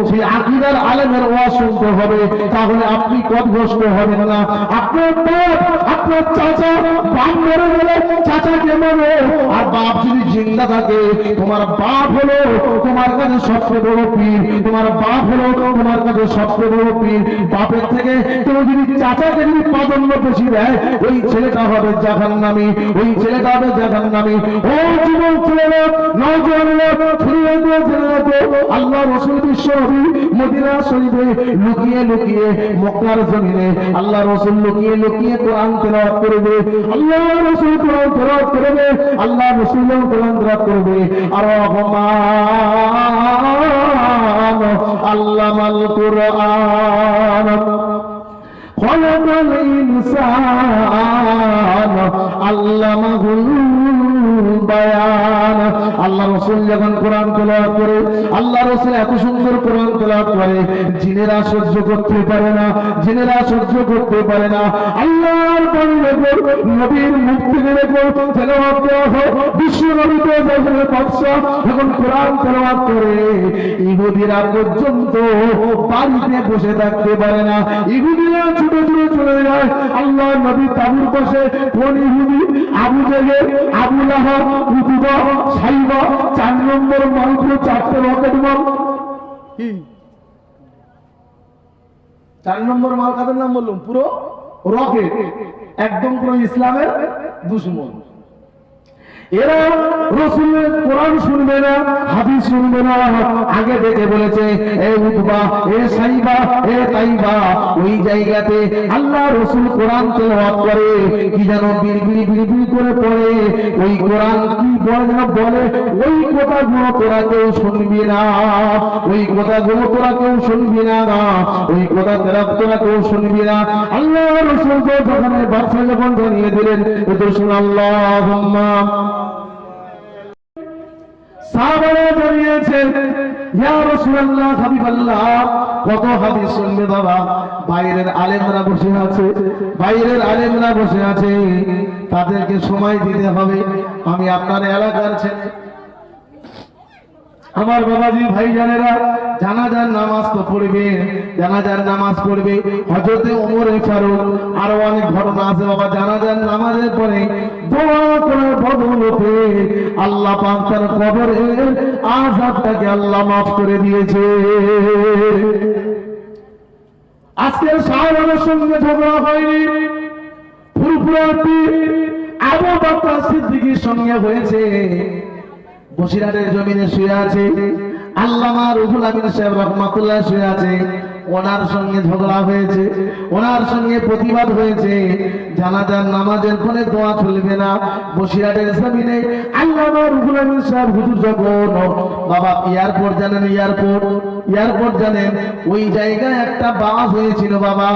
সেই আকীদার আলেমের ওয়াজ শুনতে হবে, তাহলে আপনি পথভ্রষ্ট হবেন না। আপনার বাপ, আপনার চাচা বাপ মরে গেলে চাচাকে মানো, আর বাপ যদি জিন্দা থাকে তোমার বাপ হলো তোমার কাছে সবচেয়ে বড় পীর, তোমার বাপ হলো তোমার কাছে সবচেয়ে বড় পীর। বাপের থেকে কেউ যদি চাচাকে যদি প্রাধান্য বেশি দেয়, ওই ছেলেটা হবে জাহান্নামী, ওই ছেলেটা হবে জাহান্নামী। ও যুবক ছেলেরা, নওজওয়ানেরা, আল্লাহ রাসূল বিশ্বনবী মদিনা শরীফে লুকিয়ে লুকিয়ে মক্কার জমিনে আল্লাহ রাসূল লুকিয়ে লুকিয়ে কোরআন তেলাওয়াত করবে, আল্লাহ রাসূল কোরআন তেলাওয়াত করবে, আল্লাহ রাসূল কোরআন তেলাওয়াত করবে। আর রহমান আল্লামাল কুরআন খলাকাল ইনসান আল্লামাহুল বায়ান। আল্লাহ রাসূল যখন কোরআন তেলাওয়াত করে, আল্লাহ রাসূল এত সুন্দর কোরআন তেলাওয়াত করে, জিনেরা সহ্য করতে পারে না, জিনেরা সহ্য করতে পারে না। আল্লাহর বাণীর উপর নবীর মুখ থেকে তেলাওয়াত দেওয়া হয়, বিশ্ব নবী তো যখন বাদশা যখন কোরআন তেলাওয়াত করে, ইহুদিরা পর্যন্ত বাড়িতে বসে থাকতে পারে না, ইহুদিরা ছুটে ছুটে চলে যায় আল্লাহ নবী তাবুর পাশে। কোন ইহুদি? আবু জেহেল, আবু লাহাব, উতবা, সাইবা, 4 নম্বর মাল, পুরো 4টে রকেট মাল। কি 4 নম্বর মাল কাদের নাম বললাম? পুরো রকেট, একদম পুরো ইসলামের দুশমন। এরা রাসূলের কোরআন শুনবে না, হাদিস শুনবে না। আগে দেখে বলেছে, এ উতবা, এ সাইবা, এ তাইবা, ওই জায়গাতে আল্লাহ রাসূল কোরআন তেলাওয়াত করে, কি যেন বিড়বিড়ি বিড়বিড়ি করে পড়ে, ওই কোরআন কি বলে যেন বলে, ওই কথাগুলো তোরা কেউ শুনবি না, ওই কথাগুলো তোরা কেউ শুনবি না, ওই কথা তোরা কেউ শুনবি না। আল্লাহ রাসূল যখন বাদশা যখন জানিয়ে দিলেন, তো শুন আল্লাহুম্মা সাহাবারা জানিয়েছেন, ইয়া রাসূলুল্লাহ, হাবিবাল্লাহ, কত হাদিস শুনবে বাবা? বাইরের আলেমরা বসে আছে, বাইরের আলেমরা বসে আছে, তাদেরকে সময় দিতে হবে। আমি আপনার এলাকার ছেলে, আমার বাবাজি ভাইজানেরা, জানাজার নামাজ তো পড়বে, জানাজার নামাজ পড়বে। হযরতে ওমর ফারুক, আরো অনেক ঘটনা আছে বাবা। জানাজার নামাজের পরে দোয়া করার বদৌলতে আল্লাহ পাক তার কবরের আযাবটাকে আল্লাহ মাফ করে দিয়েছে। আজকের সাহাবাদের সঙ্গে ঝগড়া হয়নি, ফুরফুরাটি আবু বকর সিদ্দিকীর সঙ্গে হয়েছে। বসিরহাটের জমিনে শুয়ে আছে আল্লামা রুহুল আমিন সাহেব রাহমাতুল্লাহ, শুয়ে আছে, ওনার সঙ্গে ঝগড়া হয়েছে, ওনার সঙ্গে প্রতিবাদ হয়েছে। জানাজার নামাজের পরে দোয়া চলবে না। বসিরহাটের জমিনে আল্লামা রুহুল আমিন সাহেব হুজুর যখন বাবা এয়ারপোর্ট জানেন, এয়ারপোর্ট জানেন, ওই জায়গায় একটা বাস হয়েছিল বাবা।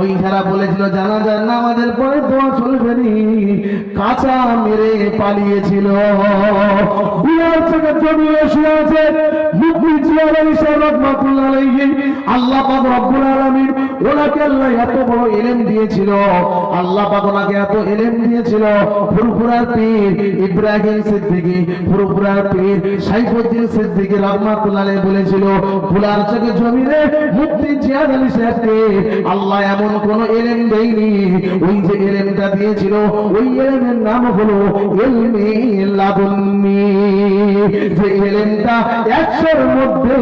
ওই যারা বলেছিল জানাজার নামাজের পরে দোয়া চলবে না, কাঁচা মেরে পালিয়েছিল। বিহার থেকে জমিয়ে শুয়ে আছে মুফতি জিয়াউর রহমান সাহেব রাহমাতুল্লাহ আলাইহি। আল্লাহ পাক রব্বুল আলামিন ওনাকে আল্লাহ এত বড় ইলম দিয়েছিল, আল্লাহ পাক ওনাকে এত ইলম দিয়েছিল। ফুরফুরার পীর ইব্রাহিম সিদ্দিকী, ফুরফুরার পীর সাইফুদ্দিন সিদ্দিকী রাহমাতুল্লাহ আলাইহি বলেছিল, ফুলার থেকে জমিনে মুফতি জিয়াদ আলী সাহেবকে আল্লাহ এমন কোন ইলম দেয়নি, ওই যে ইলমটা দিয়েছিল ওই ইলমের নাম হলো ইলমে লাদুন্নি। যে ইলমটা 100-এর মধ্যে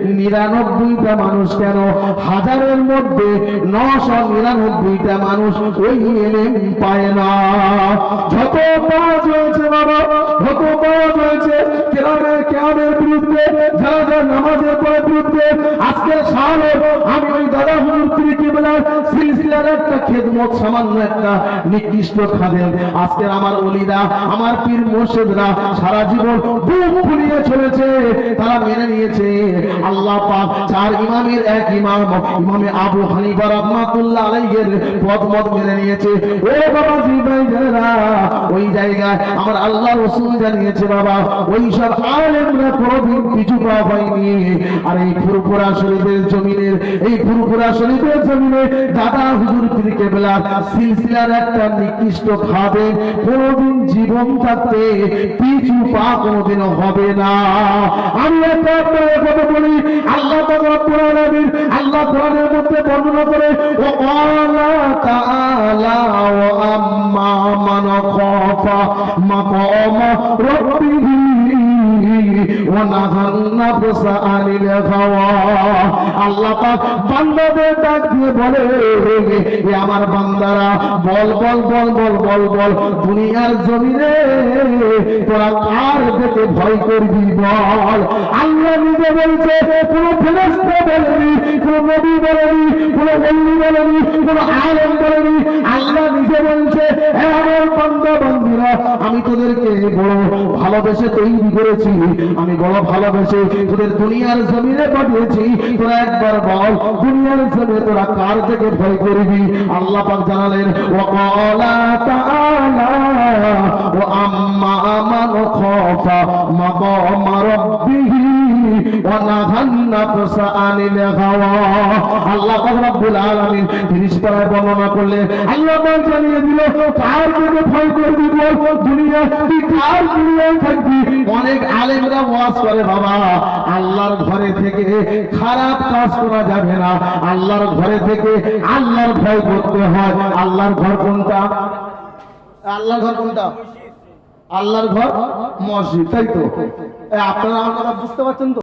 99টা মানুষ, কেন 1000-এর মধ্যে 999টা মানুষ ওই ইলম পায় না। যত কাজ হয়েছে বাবা, যত কাজ হয়েছে কেরামের বিরুদ্ধে, যারা নামাজের পরে বিরুদ্ধে, আজকে সালে আমি ওই দাদা হুজুর পীর কিবলার সিলসিলার একটা খেদমত, সামান্য একটা নিকৃষ্ট খাদেম, আজকে আমার ওলিরা, আমার পীর মুর্শিদরা সারা জীবন বুক ফুলিয়ে চলেছে, তারা মেনে নিয়েছে। আল্লাহ পাক 4 ইমামের এক ইমাম, ইমামে আবু হানিফা রাহমাতুল্লাহ আলাইহির পথমত মেনে নিয়েছে। ও বাবা জি ভাইজানেরা, ওই জায়গায় আমার আল্লাহ রাসূল জানিয়েছে বাবা, ওই সব আলেমরা কোনদিন পিছু পা হয়নি। আর এই ফুরফুরা শরীফের জমিনে, এই ফুরফুরা শরীফের জমিনে দাদা হুজুর পীর কিবলার সিলসিলার একটা নিকৃষ্ট খাদেম কোনদিন জীবন থাকতে পিছু পা কোনদিন হবে না। আমি একটা কথা বলি, আলামিন আল্লাহ কোরআনের মধ্যে বর্ণনা করে ও ক্বালা তাআলা ওয়া আম্মা মান খাফা মাকাম রাব্বিহি ওয়া নাহান নাফসা আনিল হাওয়া। আল্লাহ পাক বান্দাদের ডাক দিয়ে বলে, হে আমার বান্দারা, বল বল বল বল বল বল, দুনিয়ার জমিনে তোরা কার দিকে ভয় করবি বল। আল্লাহ নিজে বলছে, কোন ফেরেশতা বলেনি, কোন নবী বলেনি, কোন ওলি বলেনি, কোন আলেম বলেনি। আল্লাহ নিজে বলছে, হে আমার বান্দা বান্দীরা, আমি তোদেরকে বড় ভালোবেসে তৈরি করেছি, আমি বড় ভালোবেসে তোদের দুনিয়ার জমিনে পাঠিয়েছি। তোরা একবার বল, দুনিয়ার জমিনে তোরা কার থেকে ভয় করবি? আল্লাহ পাক জানালেন ওয়া ক্বালা তাআলা ওয়া আম্মা মান খাফা মাকাম রাব্বিহি ওয়া নাহান নাফসা আনিল হাওয়া। আল্লাহ পাক রব্বুল আলামিন 30 পারায় বর্ণনা করলে আল্লাহ পাক জানিয়ে দিল কার থেকে ভয় করবি বল। দুনিয়া তুই কার দুনিয়ায় থাকবি? অনেক আলেমরা ওয়াজ করে, বাবা আল্লাহর ঘরে থেকে খারাপ কাজ করা যাবে না, আল্লাহর ঘরে থেকে আল্লাহর ভয় করতে হয়। আল্লাহর ঘর কোনটা? আল্লাহর ঘর কোনটা? আল্লাহর ঘর মসজিদ, তাই তো? আপনারা বুঝতে পারছেন তো?